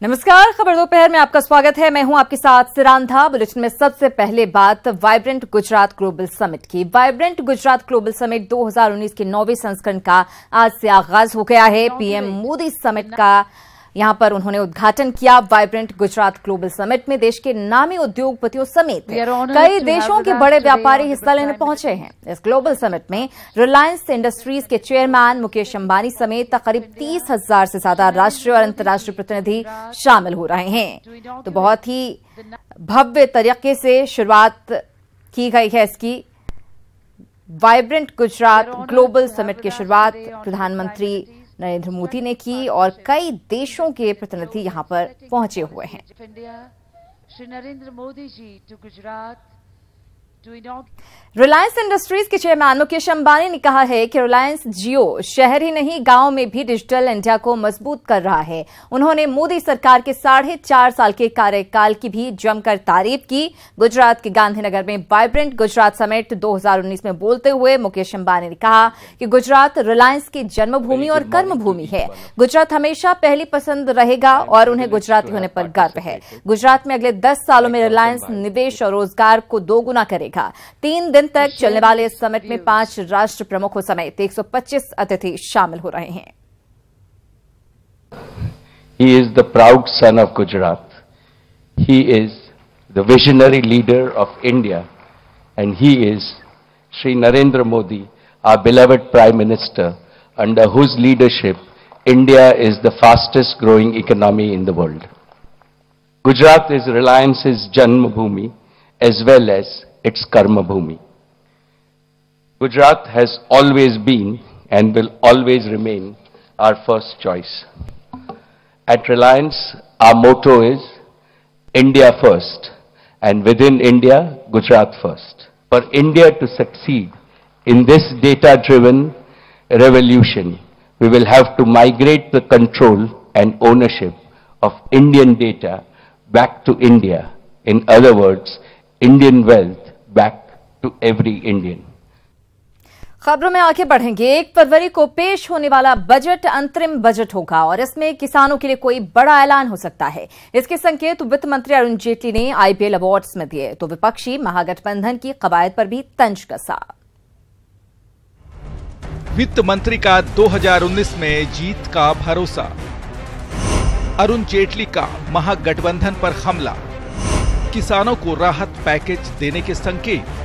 नमस्कार, खबर दोपहर में आपका स्वागत है। मैं हूं आपके साथ सिरांधा। बुलेटिन में सबसे पहले बात वाइब्रेंट गुजरात ग्लोबल समिट की। वाइब्रेंट गुजरात ग्लोबल समिट 2019 के 9वें संस्करण का आज से आगाज हो गया है। पीएम मोदी समिट का यहां पर उन्होंने उद्घाटन किया। वाइब्रेंट गुजरात ग्लोबल समिट में देश के नामी उद्योगपतियों समेत कई देशों के बड़े व्यापारी हिस्सा लेने पहुंचे हैं। इस ग्लोबल समिट में रिलायंस इंडस्ट्रीज के चेयरमैन मुकेश अंबानी समेत करीब 30,000 से ज्यादा राष्ट्रीय और अंतर्राष्ट्रीय प्रतिनिधि शामिल हो रहे हैं। तो बहुत ही भव्य तरीके से शुरुआत की गई है इसकी। वाइब्रेंट गुजरात ग्लोबल समिट की शुरुआत प्रधानमंत्री नरेंद्र मोदी ने की और कई देशों के प्रतिनिधि यहां पर पहुंचे हुए हैं। श्री नरेंद्र मोदी जी टू गुजरात। रिलायंस इंडस्ट्रीज के चेयरमैन मुकेश अंबानी ने कहा है कि रिलायंस जियो शहर ही नहीं गांव में भी डिजिटल इंडिया को मजबूत कर रहा है। उन्होंने मोदी सरकार के 4.5 साल के कार्यकाल की भी जमकर तारीफ की। गुजरात के गांधीनगर में वाइब्रेंट गुजरात समिट 2019 में बोलते हुए मुकेश अंबानी ने कहा कि गुजरात रिलायंस की जन्मभूमि और कर्मभूमि है। गुजरात हमेशा पहली पसंद रहेगा और उन्हें गुजराती होने पर गर्व है। गुजरात में अगले 10 सालों में रिलायंस निवेश और रोजगार को दोगुना करेगा। 3 दिन तक चलने वाले इस समिट में 5 राष्ट्र प्रमुखों समेत 125 अतिथि शामिल हो रहे हैं। He is the proud son of Gujarat. He is the visionary leader of India, and he is Shri Narendra Modi, our beloved Prime Minister, under whose leadership India is the fastest growing economy in the world. Gujarat is Reliance's Janmabhoomi as well as its Karma Bhoomi. Gujarat has always been and will always remain our first choice. At Reliance, our motto is India first, and within India, Gujarat first. For India to succeed in this data-driven revolution, we will have to migrate the control and ownership of Indian data back to India. In other words, Indian wealth back to every Indian. खबरों में आगे बढ़ेंगे। 1 फरवरी को पेश होने वाला budget अंतरिम budget होगा और इसमें किसानों के लिए कोई बड़ा ऐलान हो सकता है। इसके संकेत वित्त मंत्री अरुण जेटली ने आईपीएल अवार्ड्स में दिए तो विपक्षी महागठबंधन की कवायद पर भी तंज कसा। वित्त मंत्री का 2019 में जीत का भरोसा, अरुण जेटली का महागठबंधन पर हमला, किसानों को राहत पैकेज देने के संकेत।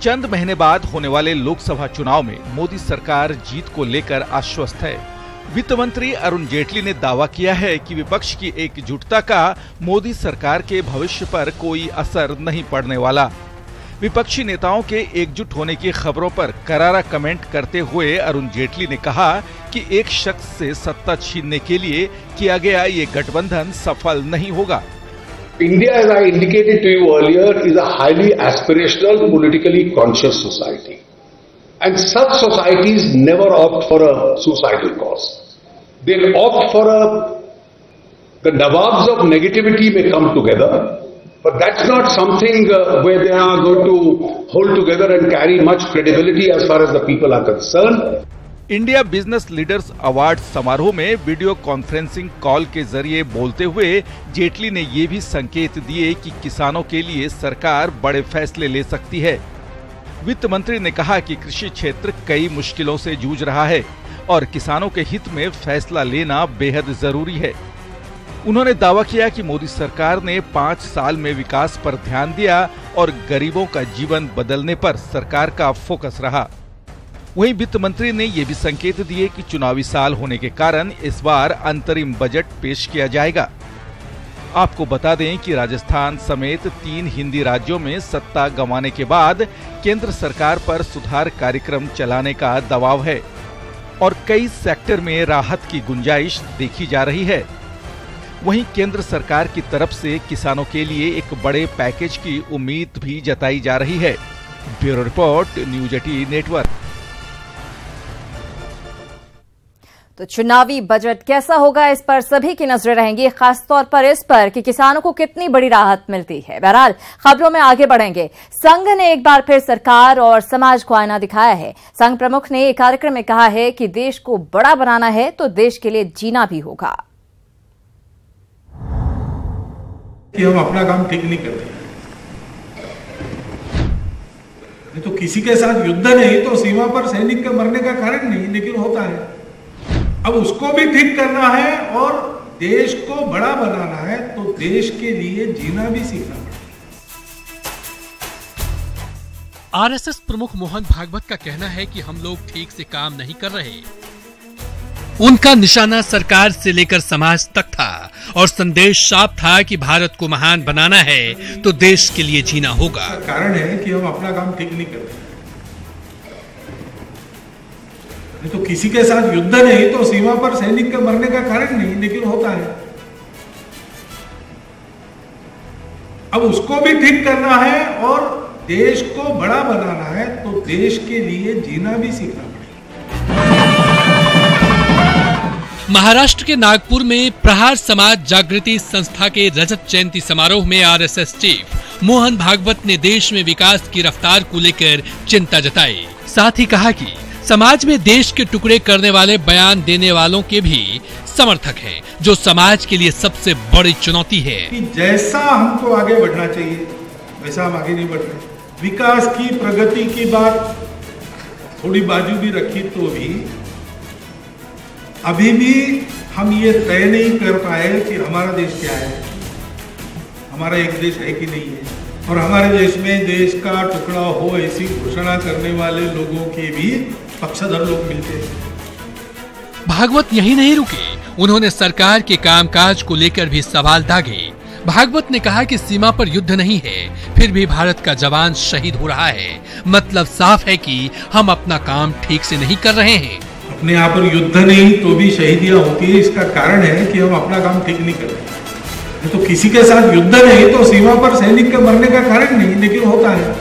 चंद महीने बाद होने वाले लोकसभा चुनाव में मोदी सरकार जीत को लेकर आश्वस्त है। वित्त मंत्री अरुण जेटली ने दावा किया है कि विपक्ष की एकजुटता का मोदी सरकार के भविष्य पर कोई असर नहीं पड़ने वाला। विपक्षी नेताओं के एकजुट होने की खबरों पर करारा कमेंट करते हुए अरुण जेटली ने कहा कि एक शख्स से सत्ता छीनने के लिए किया गया ये गठबंधन सफल नहीं होगा। India, as I indicated to you earlier, is a highly aspirational, politically conscious society. And such societies never opt for a suicidal cause. They'll opt for the Nawabs of negativity may come together, but that's not something where they are going to hold together and carry much credibility as far as the people are concerned. India business leaders award समारोह में video conferencing call के जरिए बोलते हुए जेटली ने ये भी संकेत दिए कि किसानों के लिए सरकार बड़े फैसले ले सकती है। वित्त मंत्री ने कहा कि कृषि क्षेत्र कई मुश्किलों से जूझ रहा है और किसानों के हित में फैसला लेना बेहद जरूरी है। उन्होंने दावा किया कि मोदी सरकार ने 5 साल में विकास पर ध्यान दिया और गरीबों का जीवन बदलने पर सरकार का फोकस रहा। वहीं वित्त मंत्री ने ये भी संकेत दिए कि चुनावी साल होने के कारण इस बार अंतरिम बजट पेश किया जाएगा। आपको बता दें कि राजस्थान समेत 3 हिंदी राज्यों में सत्ता गंवाने के बाद केंद्र सरकार पर सुधार कार्यक्रम चलाने का दबाव है और कई सेक्टर में राहत की गुंजाइश देखी जा रही है। वहीं केंद्र सरकार की तरफ से किसानों के लिए एक बड़े पैकेज की उम्मीद भी जताई जा रही है। Bureau report, news 18 network. तो चुनावी बजट कैसा होगा, इस पर सभी की नजरें रहेंगी, खासतौर पर इस पर कि किसानों को कितनी बड़ी राहत मिलती है। बहरहाल खबरों में आगे बढ़ेंगे। संघ ने एक बार फिर सरकार और समाज को आईना दिखाया है। संघ प्रमुख ने एक कार्यक्रम में कहा है कि देश को बड़ा बनाना है तो देश के लिए जीना भी होगा। कि हम अपना काम ठीक नहीं करते, तो किसी के साथ युद्ध नहीं तो सीमा पर सैनिक के मरने का कारण नहीं, लेकिन होता है। अब उसको भी ठीक करना है और देश को बड़ा बनाना है तो देश के लिए जीना भी सीखना पड़ेगा। आरएसएस प्रमुख मोहन भागवत का कहना है कि हम लोग ठीक से काम नहीं कर रहे। उनका निशाना सरकार से लेकर समाज तक था और संदेश साफ था कि भारत को महान बनाना है तो देश के लिए जीना होगा। कारण है कि हम अपना काम ठीक नहीं करते, तो किसी के साथ युद्ध नहीं तो सीमा पर सैनिक के मरने का कारण नहीं, लेकिन होता है। अब उसको भी ठीक करना है और देश को बड़ा बनाना है तो देश के लिए जीना भी सीखना पड़ेगा। महाराष्ट्र के नागपुर में प्रहार समाज जागृति संस्था के रजत जयंती समारोह में आरएसएस चीफ मोहन भागवत ने देश में विकास की रफ्तार को लेकर चिंता जताई। साथ ही कहा कि समाज में देश के टुकड़े करने वाले बयान देने वालों के भी समर्थक हैं, जो समाज के लिए सबसे बड़ी चुनौती है। कि जैसा हमको आगे बढ़ना चाहिए वैसा हम आगे नहीं बढ़ रहे। विकास की प्रगति की बात थोड़ी बाजू भी रखी तो भी अभी भी हम ये तय नहीं कर पाए कि हमारा देश क्या है, हमारा एक देश है कि नहीं है। और हमारे देश में देश का टुकड़ा हो ऐसी घोषणा करने वाले लोगों के भी पक्षधर लोग मिलते हैं। भागवत यही नहीं रुके, उन्होंने सरकार के कामकाज को लेकर भी सवाल दागे। भागवत ने कहा कि सीमा पर युद्ध नहीं है, फिर भी भारत का जवान शहीद हो रहा है। मतलब साफ है कि हम अपना काम ठीक से नहीं कर रहे हैं। अपने यहाँ पर युद्ध नहीं तो भी शहीदियां होती है, इसका कारण है कि हम अपना काम ठीक नहीं कर रहे। तो किसी के साथ युद्ध नहीं तो सीमा पर सैनिक के मरने का कारण नहीं, लेकिन होता है।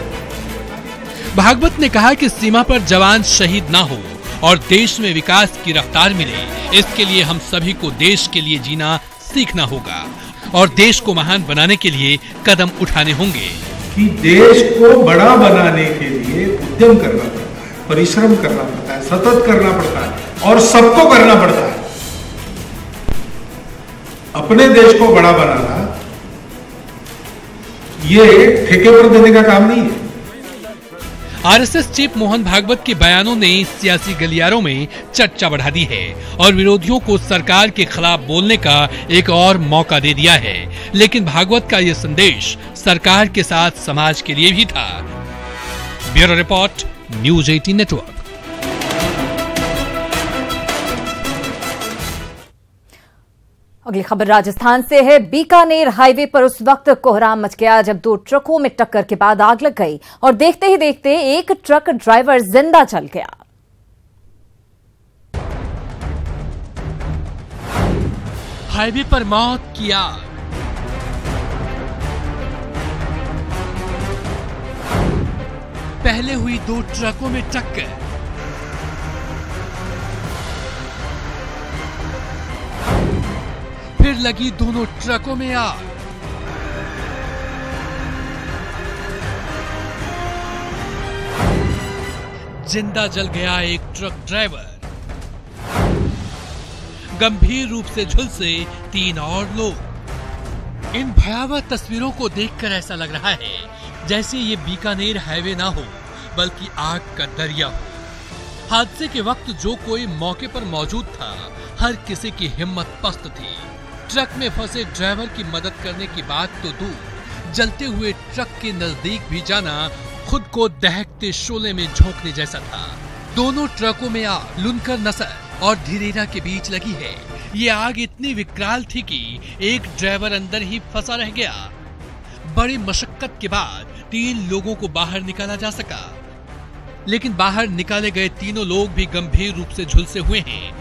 भागवत ने कहा कि सीमा पर जवान शहीद ना हो और देश में विकास की रफ्तार मिले, इसके लिए हम सभी को देश के लिए जीना सीखना होगा और देश को महान बनाने के लिए कदम उठाने होंगे। कि देश को बड़ा बनाने के लिए उद्यम करना पड़ता है, परिश्रम करना पड़ता है, सतत करना पड़ता है और सबको करना पड़ता है। अपने देश को बड़ा बनाना ये ठेके पर देने का काम नहीं है। आरएसएस चीफ मोहन भागवत के बयानों ने सियासी गलियारों में चर्चा बढ़ा दी है और विरोधियों को सरकार के खिलाफ बोलने का एक और मौका दे दिया है। लेकिन भागवत का यह संदेश सरकार के साथ समाज के लिए भी था। Bureau report, news 18 network. अगली खबर राजस्थान से है। बीकानेर हाईवे पर उस वक्त कोहराम मच गया जब दो ट्रकों में टक्कर के बाद आग लग गई और देखते ही देखते एक ट्रक ड्राइवर जिंदा जल गया। हाईवे पर मौत की आग। पहले हुई दो ट्रकों में टक्कर, फिर लगी दोनों ट्रकों में आग। जिंदा जल गया एक ट्रक ड्राइवर, गंभीर रूप से झुलसे 3 और लोग। इन भयावह तस्वीरों को देखकर ऐसा लग रहा है जैसे ये बीकानेर हाईवे ना हो बल्कि आग का दरिया हो। हादसे के वक्त जो कोई मौके पर मौजूद था, हर किसी की हिम्मत पस्त थी। ट्रक में फंसे ड्राइवर की मदद करने की बात तो दूर, जलते हुए ट्रक के नजदीक भी जाना खुद को दहकते शोले में झोंकने जैसा था। दोनों ट्रकों में आग लुनकर नसर और धीरेरा के बीच लगी है। ये आग इतनी विकराल थी कि एक ड्राइवर अंदर ही फंसा रह गया। बड़ी मशक्कत के बाद 3 लोगों को बाहर निकाला जा सका, लेकिन बाहर निकाले गए तीनों लोग भी गंभीर रूप से झुलसे हुए हैं।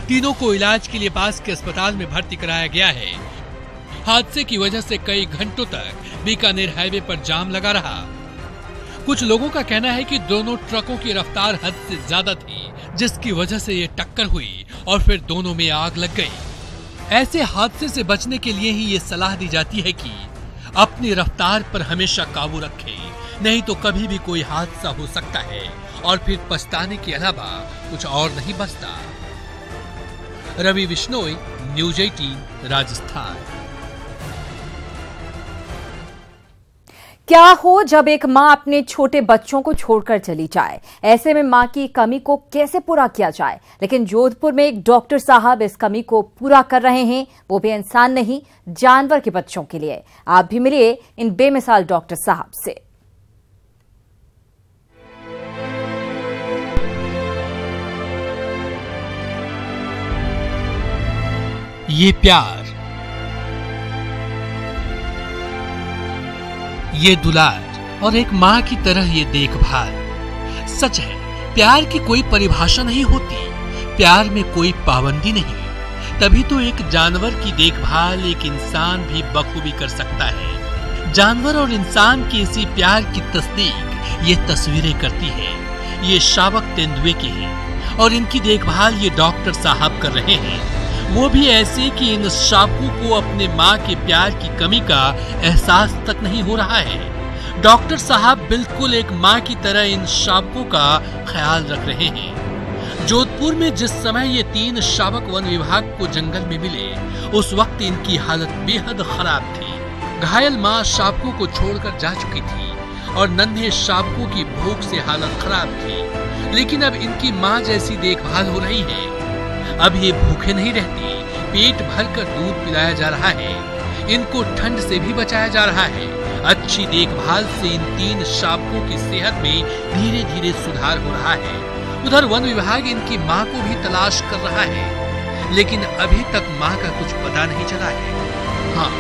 तीनों को इलाज के लिए पास के अस्पताल में भर्ती कराया गया है। हादसे की वजह से कई घंटों तक बीकानेर हाईवे पर जाम लगा रहा। कुछ लोगों का कहना है कि दोनों ट्रकों की रफ्तार हद से ज्यादा थी, जिसकी वजह से ये टक्कर हुई और फिर दोनों में आग लग गई। ऐसे हादसे से बचने के लिए ही ये सलाह दी जाती है कि अपनी रफ्तार पर हमेशा काबू रखें, नहीं तो कभी भी कोई हादसा हो सकता है और फिर पछताने के अलावा कुछ और नहीं बचता। रवि बिश्नोई, न्यूज 18, राजस्थान। क्या हो जब एक मां अपने छोटे बच्चों को छोड़कर चली जाए? ऐसे में मां की कमी को कैसे पूरा किया जाए? लेकिन जोधपुर में एक डॉक्टर साहब इस कमी को पूरा कर रहे हैं, वो भी इंसान नहीं, जानवर के बच्चों के लिए। आप भी मिलिए इन बेमिसाल डॉक्टर साहब से। ये प्यार, ये दुलार और एक माँ की तरह ये देखभाल। सच है, प्यार की कोई परिभाषा नहीं होती, प्यार में कोई पाबंदी नहीं। तभी तो एक जानवर की देखभाल एक इंसान भी बखूबी कर सकता है। जानवर और इंसान की इसी प्यार की तस्दीक ये तस्वीरें करती है। ये शावक तेंदुए की हैं और इनकी देखभाल ये डॉक्टर साहब कर रहे हैं, वो भी ऐसे कि इन शावकों को अपने माँ के प्यार की कमी का एहसास तक नहीं हो रहा है। डॉक्टर साहब बिल्कुल एक माँ की तरह इन शावकों का ख्याल रख रहे हैं। जोधपुर में जिस समय ये 3 शावक वन विभाग को जंगल में मिले, उस वक्त इनकी हालत बेहद खराब थी। घायल माँ शावकों को छोड़कर जा चुकी थी और नन्हे शावकों की भूख से हालत खराब थी। लेकिन अब इनकी माँ जैसी देखभाल हो रही है। अब ये भूखे नहीं रहती, पेट भरकर दूध पिलाया जा रहा है, इनको ठंड से भी बचाया जा रहा है। अच्छी देखभाल से इन 3 शावकों की सेहत में धीरे धीरे सुधार हो रहा है। उधर वन विभाग इनकी मां को भी तलाश कर रहा है, लेकिन अभी तक मां का कुछ पता नहीं चला है। हाँ,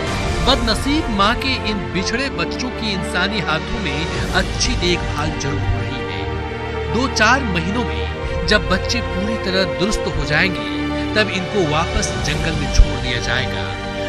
बदनसीब मां के इन बिछड़े बच्चों की इंसानी हाथों में अच्छी देखभाल जरूर हो रही है। 2-4 महीनों में जब बच्चे पूरी तरह दुरुस्त हो जाएंगे, तब इनको वापस जंगल में छोड़ दिया जाएगा,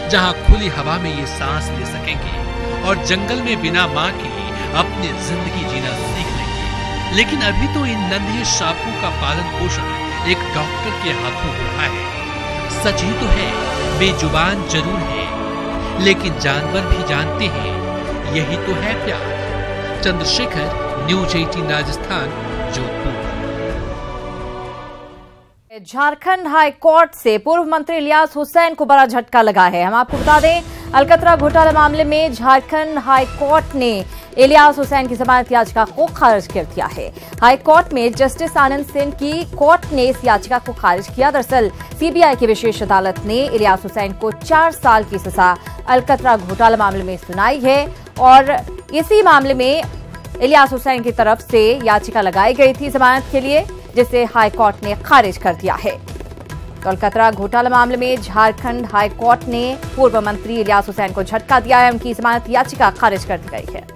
जहां खुली हवा में ये सांस ले सकेंगे और जंगल में बिना मां के अपनी जिंदगी जीना सीख लेंगे। लेकिन अभी तो इन नन्हे शावकों का पालन पोषण एक डॉक्टर के हाथों हो रहा है। सच ही तो है, बेजुबान जरूर है, लेकिन जानवर भी जानते हैं, यही तो है प्यार। Chandrashekhar, news 18, Rajasthan, Jodhpur. Jharkhand high court से पूर्व मंत्री इलियास हुसैन को बड़ा झटका लगा है। हम आपको बता दें, अलकतरा घोटाला मामले में झारखंड हाई कोर्ट ने इलियास हुसैन की जमानत याचिका को खारिज कर दिया है। हाई कोर्ट में जस्टिस आनंद सेन की कोर्ट ने इस याचिका को खारिज किया। दरअसल सीबीआई की विशेष अदालत ने इलियास हुसैन को 4 साल की सजा अलकतरा घोटाला मामले में सुनाई है और इसी मामले में इलियास हुसैन की तरफ से याचिका लगाई गई थी जमानत के लिए, जिसे हाई कोर्ट ने खारिज कर दिया है। कोलकाता घोटाला मामले में झारखंड हाई कोर्ट ने पूर्व मंत्री इलियास हुसैन को झटका दिया है। उनकी जमानत याचिका खारिज कर दी गई है।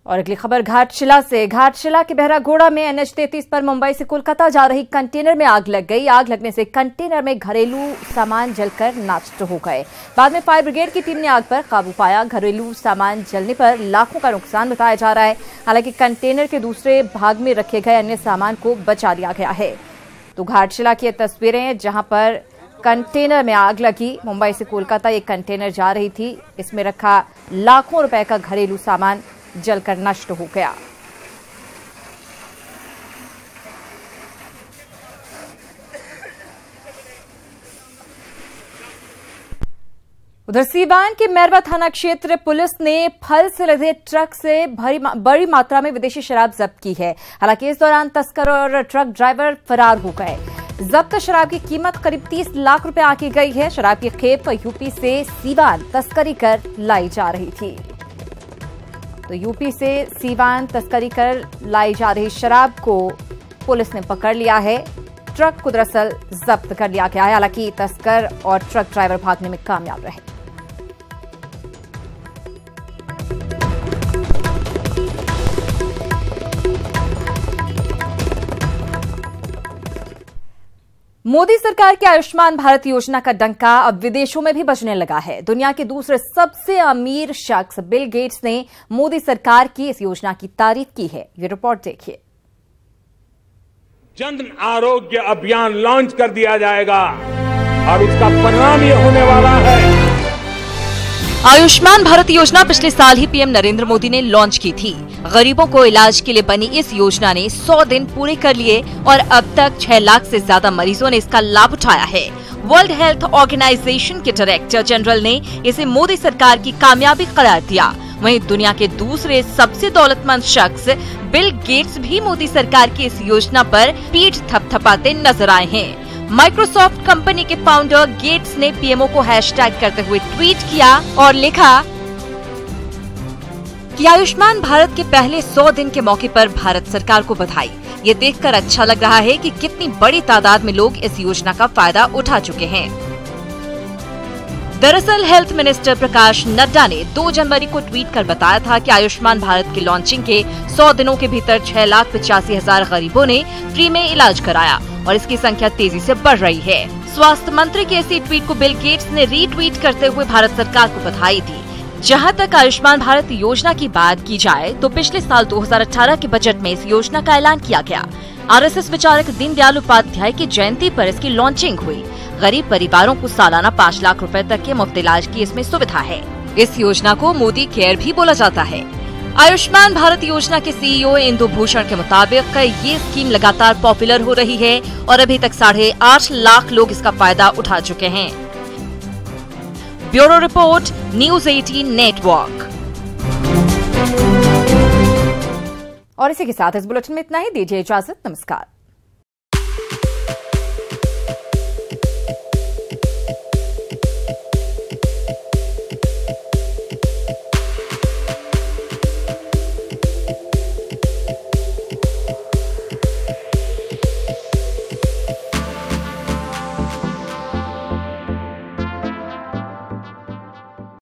और अगली खबर घाटशिला से। घाटशिला के बहरागोड़ा में NH-33 पर मुंबई से कोलकाता जा रही कंटेनर में आग लग गई। आग लगने से कंटेनर में घरेलू सामान जलकर नष्ट हो गए। बाद में फायर ब्रिगेड की टीम ने आग पर काबू पाया। घरेलू सामान जलने पर लाखों का नुकसान बताया जा रहा है। हालांकि कंटेनर के दूसरे भाग में रखे गए अन्य सामान को बचा लिया गया है। तो घाटशिला की तस्वीरें जहां पर कंटेनर में आग लगी। मुंबई से कोलकाता एक कंटेनर जा रही थी, इसमें रखा लाखों रुपए का घरेलू सामान जलकर नष्ट हो गया। उधर सीवान के मैरवा थाना क्षेत्र पुलिस ने फल से लदे ट्रक से बड़ी मात्रा में विदेशी शराब जब्त की है। हालांकि इस दौरान तस्कर और ट्रक ड्राइवर फरार हो गए। जब्त शराब की कीमत करीब 30 लाख रुपए आंकी गई है। शराब की खेप यूपी से सीवान तस्करी कर लाई जा रही थी। तो यूपी से सीवान तस्करी कर लाई जा रही शराब को पुलिस ने पकड़ लिया है। ट्रक को दरअसल जब्त कर लिया गया है। हालांकि तस्कर और ट्रक ड्राइवर भागने में कामयाब रहे। मोदी सरकार की आयुष्मान भारत योजना का डंका अब विदेशों में भी बजने लगा है। दुनिया के दूसरे सबसे अमीर शख्स बिल गेट्स ने मोदी सरकार की इस योजना की तारीफ की है। ये रिपोर्ट देखिए। जन आरोग्य अभियान लॉन्च कर दिया जाएगा और उसका परिणाम ये होने वाला है। आयुष्मान भारत योजना पिछले साल ही पीएम नरेंद्र मोदी ने लॉन्च की थी। गरीबों को इलाज के लिए बनी इस योजना ने 100 दिन पूरे कर लिए और अब तक 6 लाख से ज्यादा मरीजों ने इसका लाभ उठाया है। वर्ल्ड हेल्थ ऑर्गेनाइजेशन के डायरेक्टर जनरल ने इसे मोदी सरकार की कामयाबी करार दिया। वहीं दुनिया के दूसरे सबसे दौलतमंद शख्स बिल गेट्स भी मोदी सरकार की इस योजना पर पीठ थपथपाते नजर आए हैं। माइक्रोसॉफ्ट कंपनी के फाउंडर गेट्स ने पीएमओ को हैशटैग करते हुए ट्वीट किया और लिखा कि आयुष्मान भारत के पहले 100 दिन के मौके पर भारत सरकार को बधाई। ये देखकर अच्छा लग रहा है कि कितनी बड़ी तादाद में लोग इस योजना का फायदा उठा चुके हैं। दरअसल हेल्थ मिनिस्टर प्रकाश नड्डा ने 2 जनवरी को ट्वीट कर बताया था कि आयुष्मान भारत की लॉन्चिंग के 100 दिनों के भीतर 6,85,000 गरीबों ने फ्री में इलाज कराया और इसकी संख्या तेजी से बढ़ रही है। स्वास्थ्य मंत्री के इसी ट्वीट को बिल गेट्स ने रीट्वीट करते हुए भारत सरकार को बधाई दी। जहां तक आयुष्मान भारत योजना की बात की जाए तो पिछले साल 2018 के बजट में इस योजना का ऐलान किया गया। आरएसएस विचारक दीनदयाल उपाध्याय की जयंती पर इसकी लॉन्चिंग हुई। गरीब परिवारों को सालाना 5 लाख रुपए तक के मुफ्त इलाज की इसमें सुविधा है। इस योजना को मोदी केयर भी बोला जाता है। आयुष्मान भारत योजना के सीईओ इंदु भूषण के मुताबिक ये स्कीम लगातार पॉपुलर हो रही है और अभी तक 8.5 लाख लोग इसका फायदा उठा चुके हैं। Bureau report, news 18 network. और इसी के साथ इस बुलेटिन में इतना ही। दीजिए इजाजत। नमस्कार।